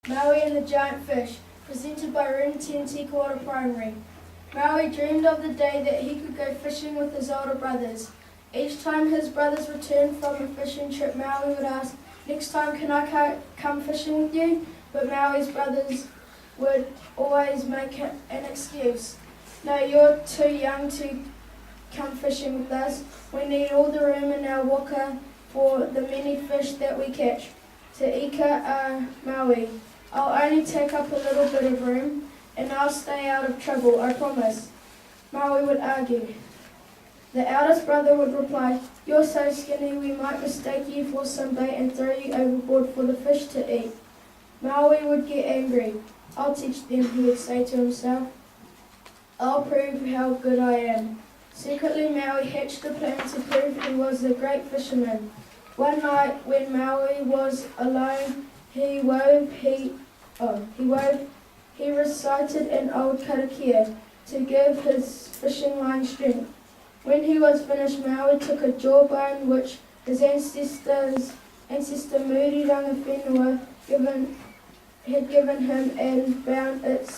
Maui and the Giant Fish, presented by Room 10 Water Primary. Maui dreamed of the day that he could go fishing with his older brothers. Each time his brothers returned from a fishing trip, Maui would ask, "Next time can I come fishing with you?" But Maui's brothers would always make an excuse. "No, you're too young to come fishing with us. We need all the room in our waka for the many fish that we catch." "Te ika Maui, I'll only take up a little bit of room, and I'll stay out of trouble, I promise," Maui would argue. The eldest brother would reply, "You're so skinny we might mistake you for some bait and throw you overboard for the fish to eat." Maui would get angry. "I'll teach them," he would say to himself. "I'll prove how good I am." Secretly, Maui hatched a plan to prove he was a great fisherman. One night, when Maui was alone, he recited an old karakia to give his fishing line strength. When he was finished, Maui took a jawbone which his ancestor Muri Rangawhenua had given him and bound it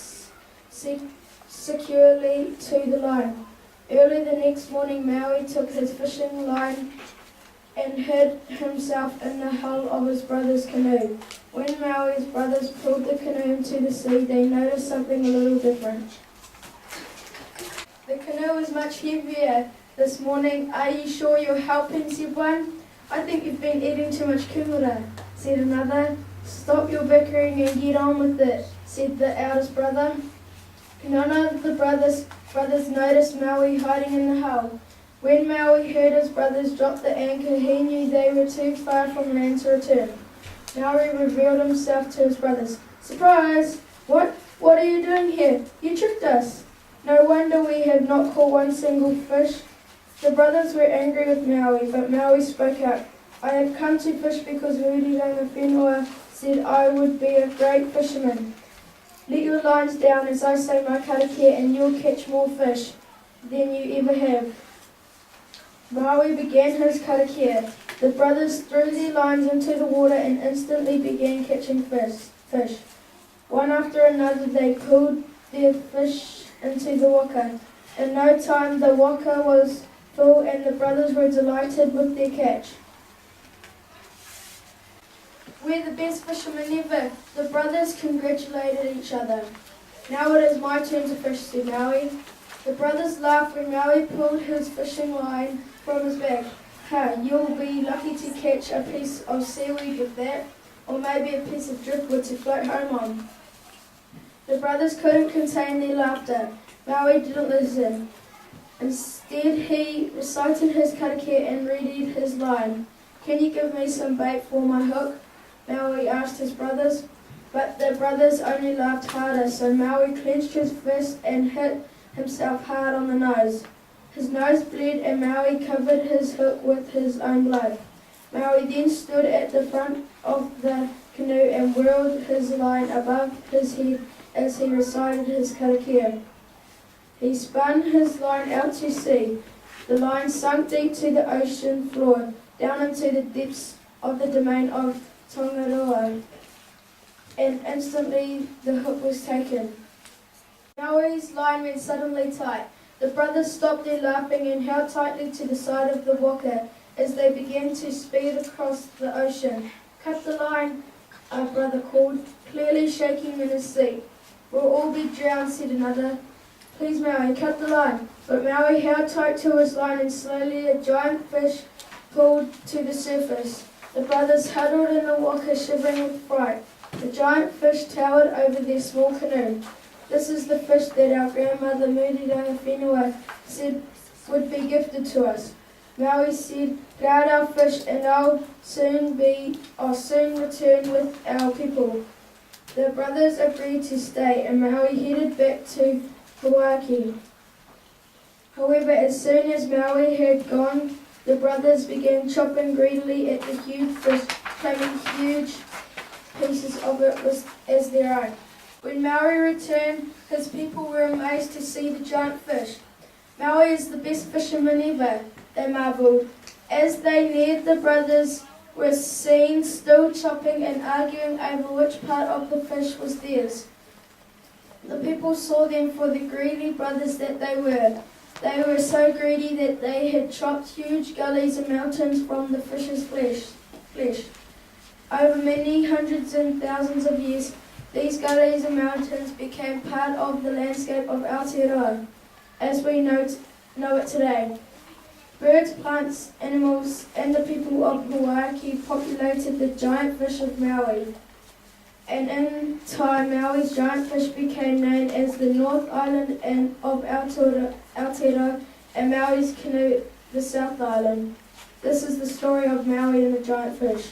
securely to the line. Early the next morning, Maui took his fishing line and hid himself in the hull of his brother's canoe. When Maui's brothers pulled the canoe into the sea, they noticed something a little different. "The canoe is much heavier this morning. Are you sure you're helping?" said one. "I think you've been eating too much kumara," said another. "Stop your bickering and get on with it," said the eldest brother. None of the brothers noticed Maui hiding in the hull. When Maui heard his brothers drop the anchor, he knew they were too far from land to return. Maui revealed himself to his brothers. "Surprise! What are you doing here? You tricked us. No wonder we have not caught one single fish." The brothers were angry with Maui, but Maui spoke out. "I have come to fish because Muri Rangawhenua said I would be a great fisherman. Let your lines down as I say my karakia and you'll catch more fish than you ever have." Maui began his karakia. The brothers threw their lines into the water and instantly began catching fish. One after another they pulled their fish into the waka. In no time the waka was full and the brothers were delighted with their catch. "We're the best fishermen ever," the brothers congratulated each other. "Now it is my turn to fish," said Maui. The brothers laughed when Maui pulled his fishing line from his bag. You'll be lucky to catch a piece of seaweed with that, or maybe a piece of driftwood to float home on." The brothers couldn't contain their laughter. Maui didn't listen. Instead, he recited his karakia and readied his line. "Can you give me some bait for my hook?" Maui asked his brothers. But the brothers only laughed harder, so Maui clenched his fist and hit himself hard on the nose. His nose bled and Maui covered his hook with his own blood. Maui then stood at the front of the canoe and whirled his line above his head as he recited his karakia. He spun his line out to sea. The line sunk deep to the ocean floor, down into the depths of the domain of Tongaroa, and instantly the hook was taken. Maui's line went suddenly tight. The brothers stopped their laughing and held tightly to the side of the waka as they began to speed across the ocean. "Cut the line," our brother called, clearly shaking in his seat. "We'll all be drowned," said another. "Please, Maui, cut the line." But Maui held tight to his line and slowly a giant fish pulled to the surface. The brothers huddled in the waka, shivering with fright. The giant fish towered over their small canoe. "This is the fish that our grandmother Muri Rangawhenua said would be gifted to us." Maui said, "Guard our fish and I'll soon return with our people." The brothers agreed to stay and Maui headed back to Hawaii. However, as soon as Maui had gone, the brothers began chopping greedily at the huge fish, claiming huge pieces of it as their own. When Maui returned, his people were amazed to see the giant fish. "Maui is the best fisherman ever," they marveled. As they neared the brothers were seen still chopping and arguing over which part of the fish was theirs. The people saw them for the greedy brothers that they were. They were so greedy that they had chopped huge gullies and mountains from the fish's flesh. Over many hundreds and thousands of years, these gullies and mountains became part of the landscape of Aotearoa, as we know it today. Birds, plants, animals, and the people of Hawaii populated the giant fish of Maui. And in time, Maui's giant fish became known as the North Island of Aotearoa, and Maui's canoe the South Island. This is the story of Maui and the giant fish.